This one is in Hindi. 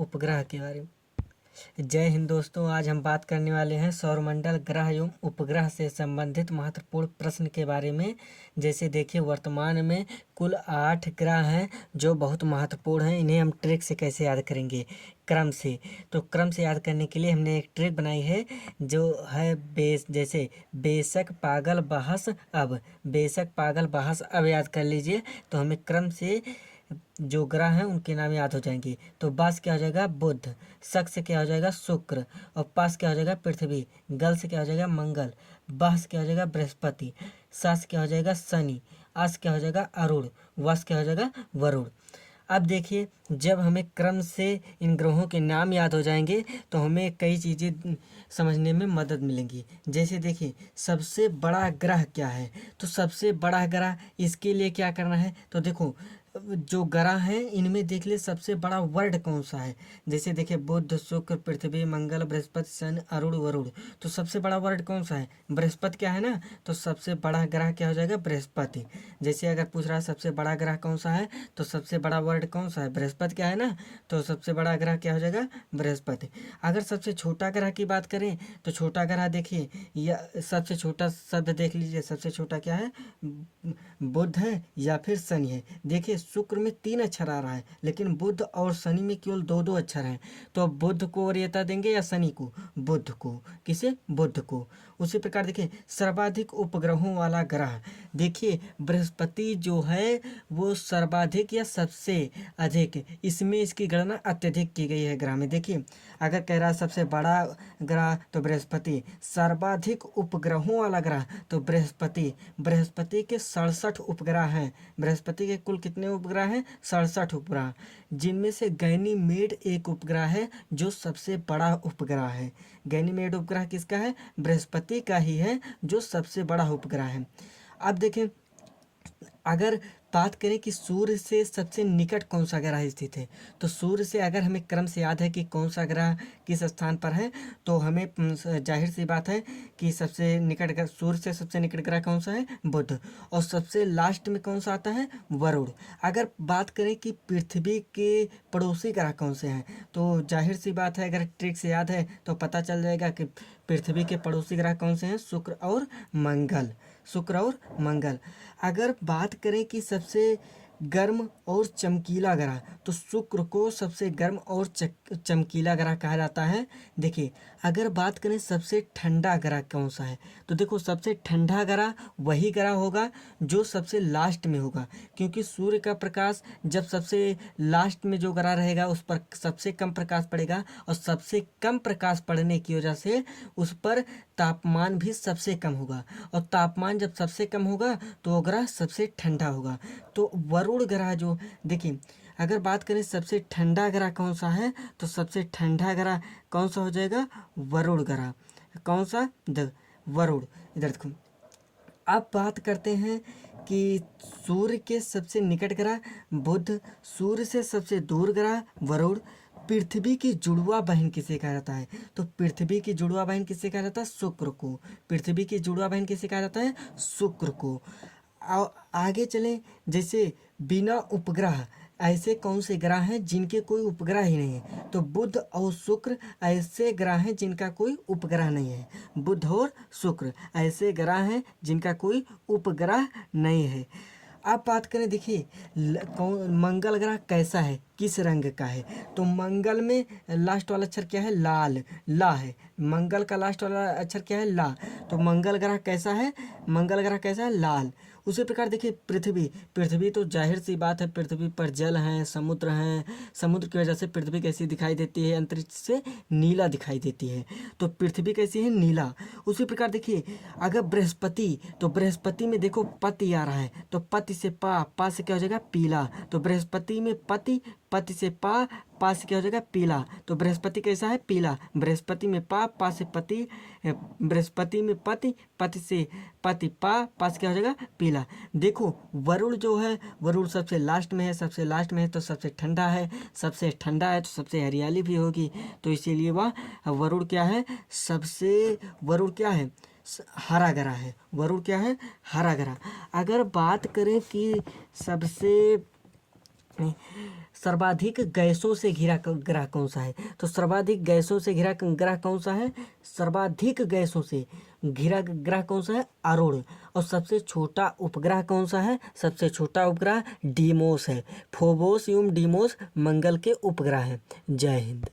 उपग्रह के बारे में। जय हिंद दोस्तों, आज हम बात करने वाले हैं सौरमंडल, ग्रह एवं उपग्रह से संबंधित महत्वपूर्ण प्रश्न के बारे में। जैसे देखिए, वर्तमान में कुल 8 ग्रह हैं जो बहुत महत्वपूर्ण हैं। इन्हें हम ट्रिक से कैसे याद करेंगे? क्रम से। तो क्रम से याद करने के लिए हमने एक ट्रिक बनाई है जो है जैसे बेशक पागल बहस अब। बेशक पागल बहस अब याद कर लीजिए तो हमें क्रम से जो ग्रह हैं उनके नाम याद हो जाएंगे। तो बास क्या हो जाएगा? बुध। शक से क्या हो जाएगा? शुक्र। और पास क्या हो जाएगा? पृथ्वी। गल से क्या हो जाएगा? मंगल। बहस क्या हो जाएगा? बृहस्पति। सास क्या हो जाएगा? शनि। आस क्या हो जाएगा? अरुण। वस क्या हो जाएगा? वरुण। अब देखिए, जब हमें क्रम से इन ग्रहों के नाम याद हो जाएंगे तो हमें कई चीज़ें समझने में मदद मिलेंगी। जैसे देखिए, सबसे बड़ा ग्रह क्या है? तो सबसे बड़ा ग्रह, इसके लिए क्या करना है? तो देखो, जो ग्रह हैं इनमें देख ले सबसे बड़ा वर्ड कौन सा है। जैसे देखिए, बुध, शुक्र, पृथ्वी, मंगल, बृहस्पति, शनि, अरुण, वरुण। तो सबसे बड़ा वर्ड कौन सा है? बृहस्पति क्या है ना, तो सबसे बड़ा ग्रह क्या हो जाएगा? बृहस्पति। जैसे अगर पूछ रहा है सबसे बड़ा ग्रह कौन सा है, तो सबसे बड़ा वर्ड कौन सा है? बृहस्पति क्या है ना, तो सबसे बड़ा ग्रह क्या हो जाएगा? बृहस्पति। अगर सबसे छोटा ग्रह की बात करें तो छोटा ग्रह देखिए, या सबसे छोटा शब्द देख लीजिए, सबसे छोटा क्या है? बुध है या फिर शनि है। देखिए, शुक्र में 3 अक्षर आ रहा है, लेकिन बुध और शनि में केवल 2-2 अक्षर हैं। तो अब बुध को वरीयता देंगे या शनि को? बुध को। किसे? बुध को। उसी प्रकार देखिए, सर्वाधिक उपग्रहों वाला ग्रह, देखिए बृहस्पति जो है वो सर्वाधिक या सबसे अधिक, इसमें इसकी गणना अत्यधिक की गई है ग्रह में। देखिए, अगर कह रहा है सबसे बड़ा ग्रह तो बृहस्पति, सर्वाधिक उपग्रहों वाला ग्रह तो बृहस्पति। बृहस्पति के 67 उपग्रह हैं। बृहस्पति के कुल कितने उपग्रह हैं? 67 उपग्रह, जिनमें से गैनीमेड एक उपग्रह है जो सबसे बड़ा उपग्रह है। गैनीमेड उपग्रह किसका है? बृहस्पति का ही है, जो सबसे बड़ा उपग्रह है। अब देखें, अगर बात करें कि सूर्य से सबसे निकट कौन सा ग्रह स्थित है, तो सूर्य से अगर हमें क्रम से याद है कि कौन सा ग्रह किस स्थान पर है, तो हमें जाहिर सी बात है कि सबसे निकट ग्रह, सूर्य से सबसे निकट ग्रह कौन सा है? बुध। और सबसे लास्ट में कौन सा आता है? वरुण। अगर बात करें कि पृथ्वी के पड़ोसी ग्रह कौन से हैं, तो जाहिर सी बात है, अगर ट्रिक से याद है तो पता चल जाएगा कि पृथ्वी के पड़ोसी ग्रह कौन से हैं? शुक्र और मंगल। शुक्र और मंगल। अगर बात करें कि सबसे गर्म और चमकीला ग्रह, तो शुक्र को सबसे गर्म और चमकीला ग्रह कहा जाता है। देखिए, अगर बात करें सबसे ठंडा ग्रह कौन सा है, तो देखो सबसे ठंडा ग्रह वही ग्रह होगा जो सबसे लास्ट में होगा, क्योंकि सूर्य का प्रकाश जब सबसे लास्ट में जो ग्रह रहेगा उस पर सबसे कम प्रकाश पड़ेगा, और सबसे कम प्रकाश पड़ने की वजह से उस पर तापमान भी सबसे कम होगा, और तापमान जब सबसे कम होगा तो वो ग्रह सबसे ठंडा होगा। तो वरुण ग्रह जो, देखिए अगर बात करें सबसे ठंडा ग्रह कौन सा है, तो सबसे ठंडा ग्रह कौन सा हो जाएगा? वरुण ग्रह। कौन सा? वरुण। इधर देखो, अब बात करते हैं कि सूर्य के सबसे निकट ग्रह बुध, सूर्य से सबसे दूर ग्रह वरुण, पृथ्वी की जुड़वा बहन किसे कहा जाता है? तो पृथ्वी की जुड़वा बहन किसे कहा जाता है? शुक्र को। पृथ्वी की जुड़वा बहन किसे कहा जाता है? शुक्र को। आगे चलें, जैसे बिना उपग्रह ऐसे कौन से ग्रह हैं जिनके कोई उपग्रह ही नहीं है, तो बुध और शुक्र ऐसे ग्रह हैं जिनका कोई उपग्रह नहीं है। बुध और शुक्र ऐसे ग्रह हैं जिनका कोई उपग्रह नहीं है। अब बात करें, देखिए कौन मंगल ग्रह कैसा है, किस रंग का है, तो मंगल में लास्ट वाला अक्षर क्या है? लाल। ला है। मंगल का लास्ट वाला अक्षर क्या है? ला। तो मंगल ग्रह कैसा है? मंगल ग्रह कैसा है? लाल। उसी प्रकार देखिए, पृथ्वी, पृथ्वी तो जाहिर सी बात है, पृथ्वी पर जल हैं, समुद्र हैं, समुद्र की वजह से पृथ्वी कैसी दिखाई देती है? अंतरिक्ष से नीला दिखाई देती है। तो पृथ्वी कैसी है? नीला। उसी प्रकार देखिए, अगर बृहस्पति, तो बृहस्पति में देखो पति आ रहा है, तो पति से पा से क्या हो जाएगा? पीला। तो बृहस्पति में पति, पति से पा से क्या हो जाएगा? पीला। तो बृहस्पति कैसा है? पीला। बृहस्पति में पा से पति, बृहस्पति में पति, पति से पति, पा से क्या हो जाएगा? पीला। देखो, वरुण जो है, वरुण सबसे लास्ट में है, सबसे लास्ट में है तो सबसे ठंडा है, सबसे ठंडा है तो सबसे हरियाली भी होगी, तो इसीलिए वह वरुण क्या है? वरुण क्या है? हरा ग्रह है। वरुण क्या है? हरा ग्रह। अगर बात करें कि सबसे सर्वाधिक गैसों से घिरा ग्रह कौन सा है? तो सर्वाधिक गैसों से घिरा ग्रह कौन सा है? सर्वाधिक गैसों से घिरा ग्रह कौन सा है? अरुण। और सबसे छोटा उपग्रह कौन सा है? सबसे छोटा उपग्रह डीमोस है। फोबोस एवं डीमोस मंगल के उपग्रह हैं। जय हिंद।